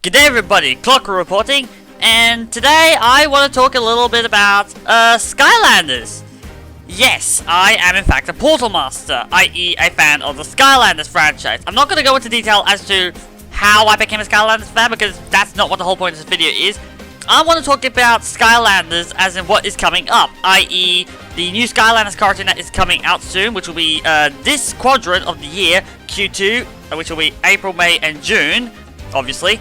G'day everybody, Clok-Roo reporting, and today I want to talk a little bit about Skylanders. Yes, I am in fact a Portal Master, i.e. a fan of the Skylanders franchise. I'm not going to go into detail as to how I became a Skylanders fan because that's not what the whole point of this video is. I want to talk about Skylanders as in what is coming up, i.e. the new Skylanders cartoon that is coming out soon, which will be this quadrant of the year, Q2, which will be April, May, and June, obviously.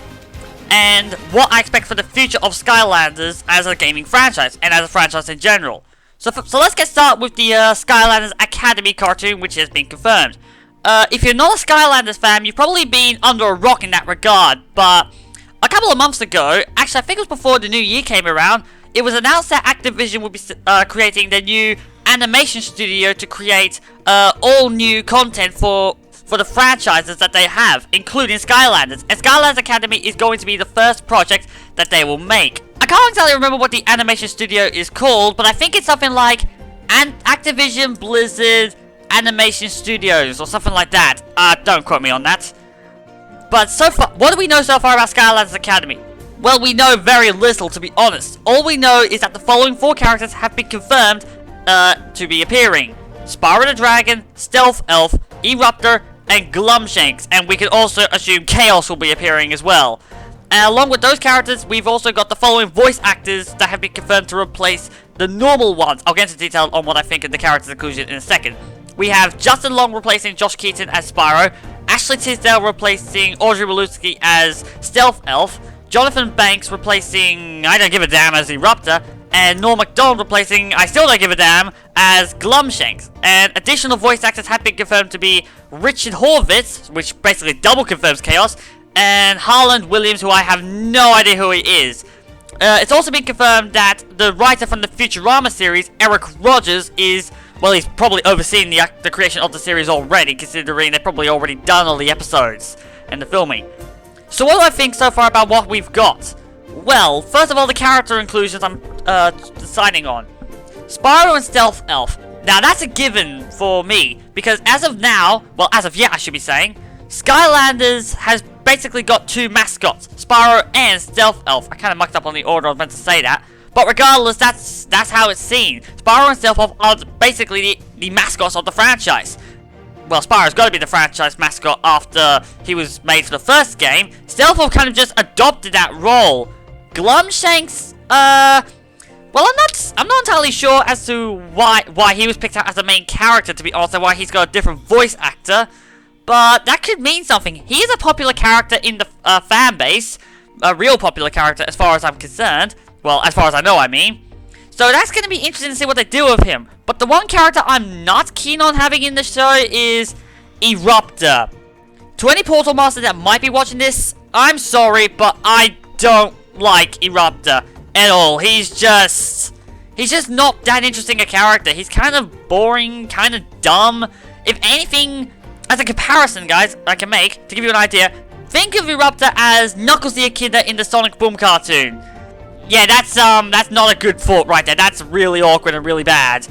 And what I expect for the future of Skylanders as a gaming franchise, and as a franchise in general. So let's get started with the Skylanders Academy cartoon, which has been confirmed. If you're not a Skylanders fan, you've probably been under a rock in that regard, but a couple of months ago, actually I think it was before the new year came around, it was announced that Activision would be creating their new animation studio to create all new content for the franchises that they have, including Skylanders. And Skylanders Academy is going to be the first project that they will make. I can't exactly remember what the animation studio is called, but I think it's something like Activision Blizzard Animation Studios or something like that. Don't quote me on that. But so far, what do we know so far about Skylanders Academy? Well, we know very little, to be honest. All we know is that the following 4 characters have been confirmed to be appearing: Spyro the Dragon, Stealth Elf, Eruptor, and Glumshanks, and we can also assume Kaos will be appearing as well. And along with those characters, we've also got the following voice actors that have been confirmed to replace the normal ones. I'll get into detail on what I think of the characters inclusion in a second. We have Justin Long replacing Josh Keaton as Spyro, Ashley Tisdale replacing Audrey Walutsky as Stealth Elf, Jonathan Banks replacing I Don't Give a Damn as Eruptor, and Norm MacDonald replacing I Still Don't Give a Damn as Glumshanks. And additional voice actors have been confirmed to be Richard Horvitz, which basically double confirms Chaos, and Harland Williams, who I have no idea who he is. It's also been confirmed that the writer from the Futurama series, Eric Rogers, is, well, he's probably overseen the creation of the series already, considering they've probably already done all the episodes and the filming. So what do I think so far about what we've got? Well, first of all, the character inclusions I'm deciding on. Spyro and Stealth Elf. Now, that's a given for me, because as of now, well, as of yet, I should be saying, Skylanders has basically got 2 mascots, Spyro and Stealth Elf. I kind of mucked up on the order I was meant to say that, but regardless, that's how it's seen. Spyro and Stealth Elf are basically the mascots of the franchise. Well, Spyro's got to be the franchise mascot after he was made for the first game. Stealth Elf kind of just adopted that role. Glumshanks, well, I'm not entirely sure as to why he was picked out as the main character, to be honest, and why he's got a different voice actor. But that could mean something. He is a popular character in the fan base, a real popular character as far as I'm concerned. Well, as far as I know, I mean. So that's going to be interesting to see what they do with him. But the one character I'm not keen on having in the show is Eruptor. To any Portal Master that might be watching this, I'm sorry, but I don't like Eruptor at all. He's just not that interesting a character. He's kind of boring, kind of dumb. If anything, as a comparison, guys, I can make, to give you an idea, think of Eruptor as Knuckles the Echidna in the Sonic Boom cartoon. Yeah, that's not a good thought right there. That's really awkward and really bad.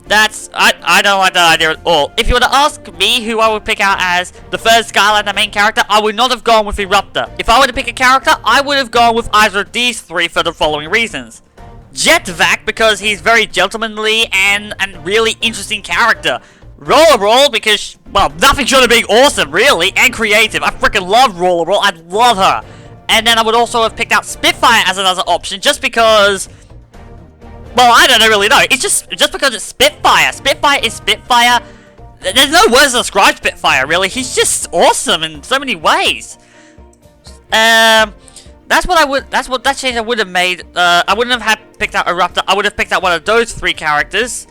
I don't like that idea at all. If you were to ask me who I would pick out as the first Skylander main character, I would not have gone with Eruptor. If I were to pick a character, I would have gone with either of these 3 for the following reasons. Jet-Vac, because he's very gentlemanly and really interesting character. Brawl, because, well, nothing short of being awesome, really, and creative. I freaking love Brawl. I love her. And then I would also have picked out Spitfire as another option, just because, well, I don't really know. It's just because it's Spitfire. Spitfire is Spitfire. There's no words to describe Spitfire, really. He's just awesome in so many ways. That change I would have made. I wouldn't have picked out Eruptor. I would have picked out one of those 3 characters.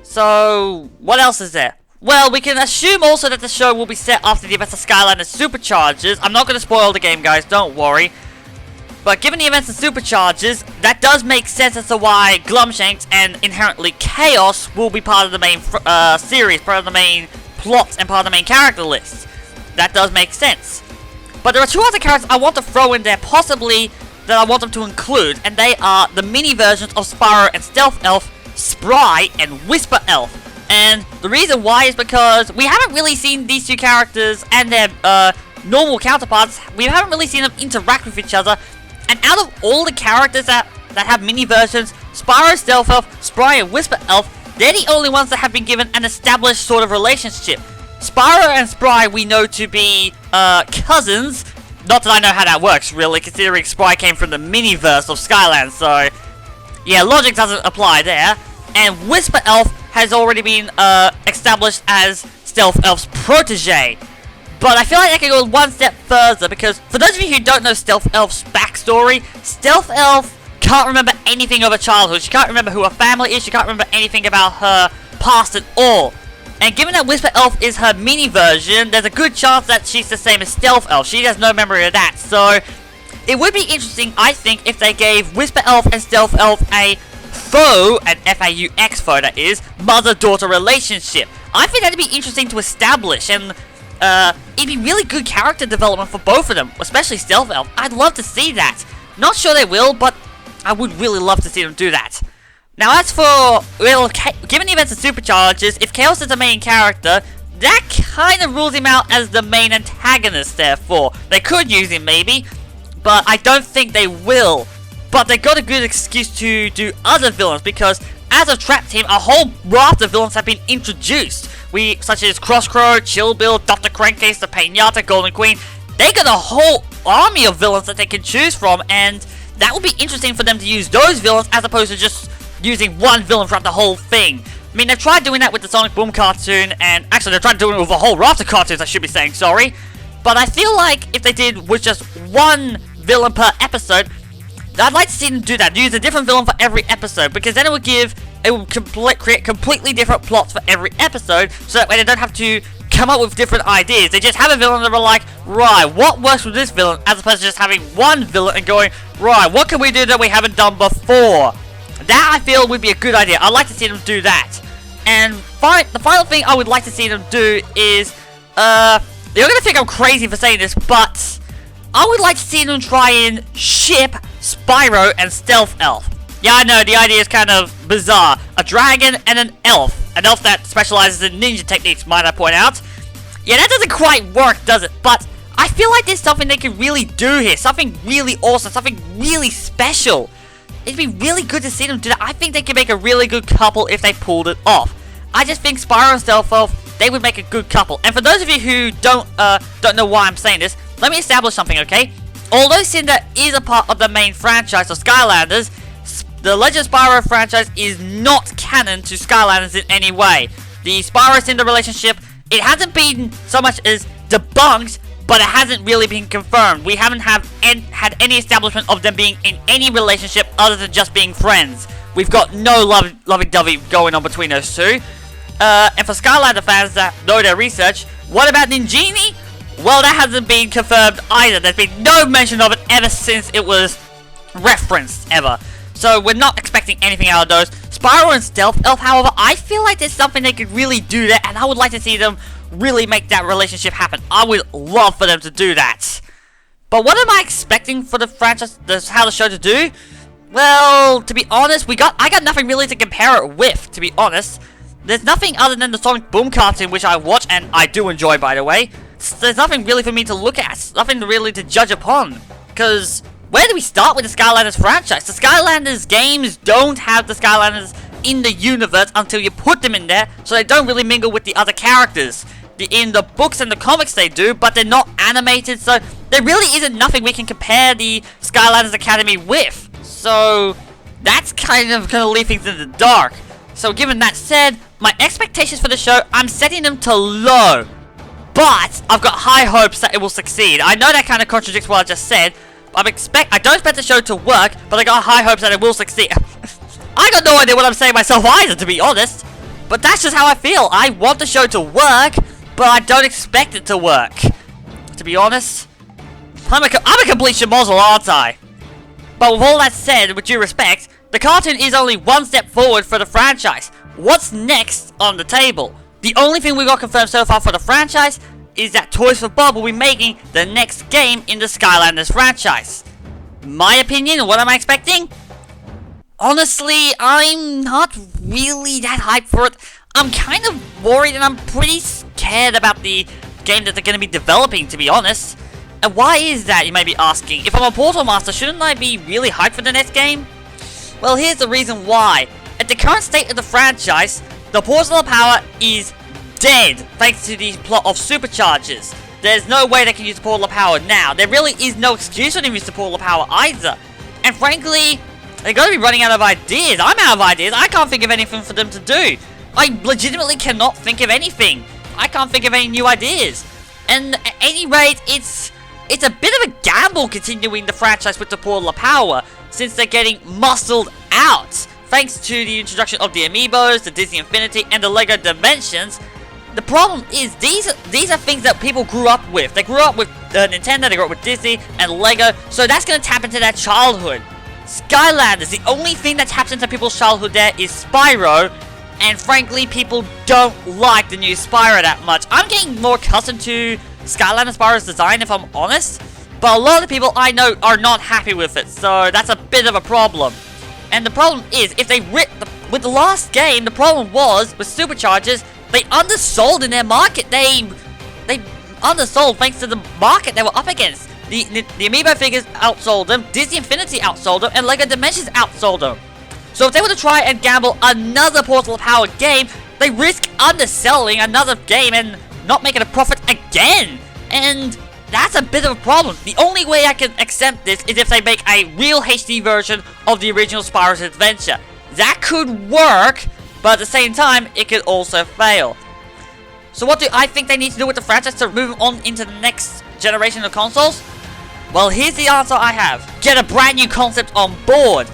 So, what else is there? Well, we can assume also that the show will be set after the events of Skylanders SuperChargers. I'm not going to spoil the game, guys, don't worry. But given the events of SuperChargers, that does make sense as to why Glumshanks and inherently Chaos will be part of the main series, part of the main plots, and part of the main character list. That does make sense. But there are 2 other characters I want to throw in there, possibly, that I want them to include, and they are the mini versions of Spyro and Stealth Elf, Spry, and Whisper Elf. And the reason why is because we haven't really seen these 2 characters and their normal counterparts, we haven't really seen them interact with each other. And out of all the characters that have mini versions, Spyro, Stealth Elf, Spry, and Whisper Elf, they're the only ones that have been given an established sort of relationship. Spyro and Spry we know to be cousins. Not that I know how that works, really, considering Spry came from the mini-verse of Skylanders, so yeah, logic doesn't apply there. And Whisper Elf has already been established as Stealth Elf's protege. But I feel like they can go one step further, because for those of you who don't know Stealth Elf's backstory, Stealth Elf can't remember anything of her childhood. She can't remember who her family is. She can't remember anything about her past at all. And given that Whisper Elf is her mini version, there's a good chance that she's the same as Stealth Elf. She has no memory of that. So it would be interesting, I think, if they gave Whisper Elf and Stealth Elf a faux, an F-A-U-X faux that is, mother-daughter relationship. I think that'd be interesting to establish, and it'd be really good character development for both of them, especially Stealth Elf. I'd love to see that. Not sure they will, but I would really love to see them do that. Now, as for, well, given the events of SuperChargers, if Kaos is the main character, that kind of rules him out as the main antagonist, therefore. They could use him, maybe, but I don't think they will. But they got a good excuse to do other villains, because as a Trap Team, a whole raft of villains have been introduced. Such as Clok-Roo, Chill Bill, Dr. Krankcase, the Pain-Yatta, Golden Queen. They got a whole army of villains that they can choose from, and that would be interesting for them to use those villains as opposed to just using one villain throughout the whole thing. I mean, they tried doing that with the Sonic Boom cartoon, and actually they tried doing it with a whole raft of cartoons, I should be saying, sorry. But I feel like if they did with just one villain per episode, I'd like to see them do that. Use a different villain for every episode, because then it would create completely different plots for every episode, so that way they don't have to come up with different ideas. They just have a villain that are like, right, what works with this villain, as opposed to just having one villain and going, right, what can we do that we haven't done before? That, I feel, would be a good idea. I'd like to see them do that. And the final thing I would like to see them do is, you're gonna think I'm crazy for saying this, but I would like to see them try and ship Spyro and Stealth Elf. Yeah, I know, the idea is kind of bizarre. A dragon and an elf. An elf that specializes in ninja techniques, might I point out. Yeah, that doesn't quite work, does it? But I feel like there's something they could really do here. Something really awesome. Something really special. It'd be really good to see them do that. I think they could make a really good couple if they pulled it off. I just think Spyro and Stealth Elf, they would make a good couple. And for those of you who don't know why I'm saying this, let me establish something, okay? Although Cynder is a part of the main franchise of Skylanders, the Legend of Spyro franchise is not canon to Skylanders in any way. The Spyro-Cynder relationship, it hasn't been so much as debunked, but it hasn't really been confirmed. We haven't had any establishment of them being in any relationship other than just being friends. We've got no lovey-dovey going on between those two. And for Skylander fans that know their research, what about Ninjini? Well, that hasn't been confirmed either. There's been no mention of it ever since it was referenced, ever. So we're not expecting anything out of those. Spyro and Stealth Elf, however, I feel like there's something they could really do there, and I would like to see them really make that relationship happen. I would love for them to do that. But what am I expecting for the franchise, how the show to do? Well, to be honest, I got nothing really to compare it with, to be honest. There's nothing other than the Sonic Boom cartoon, which I watch, and I do enjoy, by the way. There's nothing really for me to look at, nothing really to judge upon. Because where do we start with the Skylanders franchise? The Skylanders games don't have the Skylanders in the universe until you put them in there, so they don't really mingle with the other characters. In the books and the comics they do, but they're not animated, so there really isn't nothing we can compare the Skylanders Academy with. So that's kind of gonna leave things in the dark. So given that said, my expectations for the show, I'm setting them to low. But I've got high hopes that it will succeed. I know that kind of contradicts what I just said. I don't expect the show to work, but I got high hopes that it will succeed. I got no idea what I'm saying myself either, to be honest. But that's just how I feel. I want the show to work, but I don't expect it to work. To be honest, I'm a complete schmozzle, aren't I? But with all that said, with due respect, the cartoon is only one step forward for the franchise. What's next on the table? The only thing we got confirmed so far for the franchise is that Toys for Bob will be making the next game in the Skylanders franchise. My opinion, what am I expecting? Honestly, I'm not really that hyped for it. I'm kind of worried and I'm pretty scared about the game that they're going to be developing, to be honest. And why is that, you may be asking? If I'm a Portal Master, shouldn't I be really hyped for the next game? Well, here's the reason why. At the current state of the franchise, the Portal Power is dead, thanks to the plot of SuperChargers. There's no way they can use the Portal Power now. There really is no excuse for them to use the Portal Power either. And frankly, they're going to be running out of ideas. I'm out of ideas. I can't think of anything for them to do. I legitimately cannot think of anything. I can't think of any new ideas. And at any rate, it's a bit of a gamble continuing the franchise with the Portal Power, since they're getting muscled out. Thanks to the introduction of the Amiibos, the Disney Infinity, and the LEGO Dimensions. The problem is, these are things that people grew up with. They grew up with Nintendo, they grew up with Disney, and LEGO, so that's going to tap into their childhood. Skylanders, the only thing that taps into people's childhood there is Spyro, and frankly, people don't like the new Spyro that much. I'm getting more accustomed to Skylander Spyro's design, if I'm honest, but a lot of the people I know are not happy with it, so that's a bit of a problem. And the problem is, if they with the last game, the problem was, with SuperChargers, they undersold in their market. They undersold thanks to the market they were up against. The Amiibo figures outsold them, Disney Infinity outsold them, and LEGO Dimensions outsold them. So if they were to try and gamble another Portal Power game, they risk underselling another game and not making a profit again. And that's a bit of a problem. The only way I can accept this is if they make a real HD version of the original Spyro's Adventure. That could work, but at the same time, it could also fail. So what do I think they need to do with the franchise to move on into the next generation of consoles? Well, here's the answer I have. Get a brand new concept on board.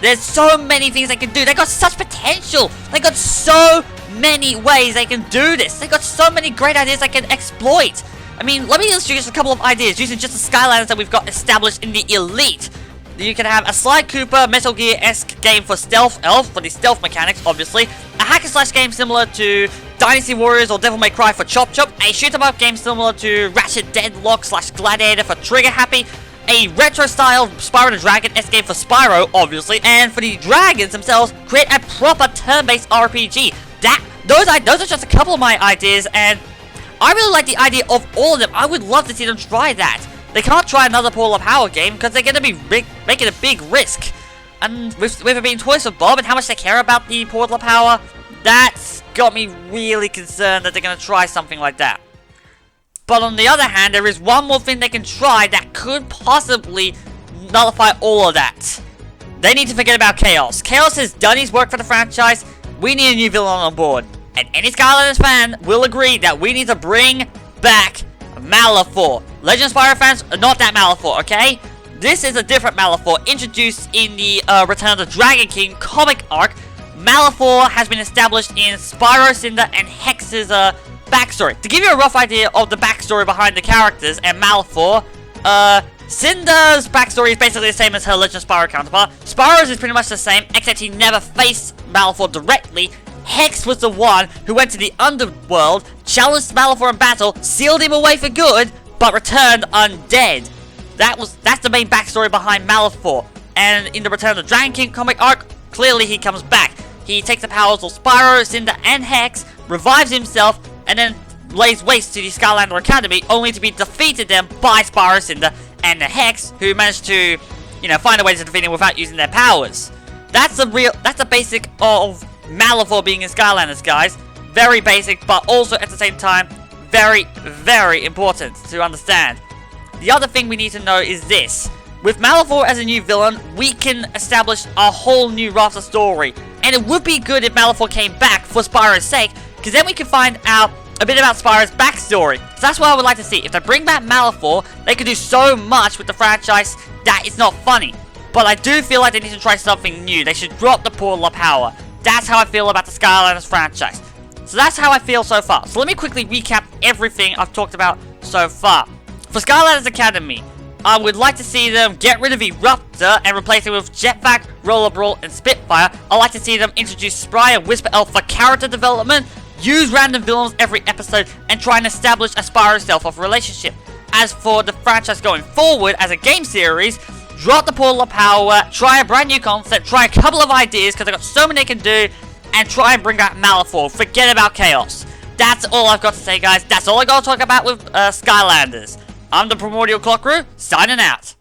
There's so many things they can do. They got such potential. They got so many ways they can do this. They got so many great ideas they can exploit. I mean, let me illustrate a couple of ideas using just the Skylanders that we've got established in the Elite. You can have a Sly Cooper, Metal Gear-esque game for Stealth Elf, for the stealth mechanics, obviously. A hack-and-slash game similar to Dynasty Warriors or Devil May Cry for Chop Chop. A shoot-em-up game similar to Ratchet Deadlock / Gladiator for Trigger Happy. A retro-style Spyro the Dragon-esque game for Spyro, obviously. And for the dragons themselves, create a proper turn-based RPG. Those are just a couple of my ideas, and I really like the idea of all of them. I would love to see them try that. They can't try another Portal Power game because they're going to be making a big risk. And with it being Toys for Bob and how much they care about the Portal Power, that's got me really concerned that they're going to try something like that. But on the other hand, there is one more thing they can try that could possibly nullify all of that. They need to forget about Kaos. Kaos has done his work for the franchise. We need a new villain on board. And any Skylanders fan will agree that we need to bring back Malifaux. Legend Spyro fans are not that Malifaux, okay? This is a different Malifaux introduced in the Return of the Dragon King comic arc. Malifaux has been established in Spyro, Cynder, and Hex's backstory. To give you a rough idea of the backstory behind the characters and Malifaux, Cynder's backstory is basically the same as her Legend Spyro counterpart. Spyro's is pretty much the same, except he never faced Malifaux directly. Hex was the one who went to the underworld, challenged Malifaux in battle, sealed him away for good, but returned undead. That's the main backstory behind Malifaux. And in the Return of the Dragon King comic arc, clearly he comes back. He takes the powers of Spyro, Cynder, and Hex, revives himself, and then lays waste to the Skylander Academy, only to be defeated then by Spyro, Cynder, and the Hex, who managed to, find a way to defeat him without using their powers. That's the basic of Malifaux being in Skylanders, guys. Very basic, but also at the same time, very, very important to understand. The other thing we need to know is this. With Malifaux as a new villain, we can establish a whole new roster story. And it would be good if Malifaux came back for Spyro's sake, because then we can find out a bit about Spyro's backstory. So that's what I would like to see. If they bring back Malifaux, they could do so much with the franchise that it's not funny. But I do feel like they need to try something new. They should drop the Portal Power. That's how I feel about the Skylanders franchise. So that's how I feel so far. So let me quickly recap everything I've talked about so far. For Skylanders Academy, I would like to see them get rid of Eruptor and replace it with Jet-Vac, Brawl, and Spitfire. I'd like to see them introduce Spry and Whisper Elf for character development, use random villains every episode, and try and establish a Spyro Stealth-Elf relationship. As for the franchise going forward as a game series, drop the Portal Power, try a brand new concept, try a couple of ideas, because they've got so many they can do, and try and bring back Malifaux. Forget about Kaos. that's all I've got to say, guys. That's all I got to talk about with Skylanders. I'm the Primordial Clok-Roo, signing out.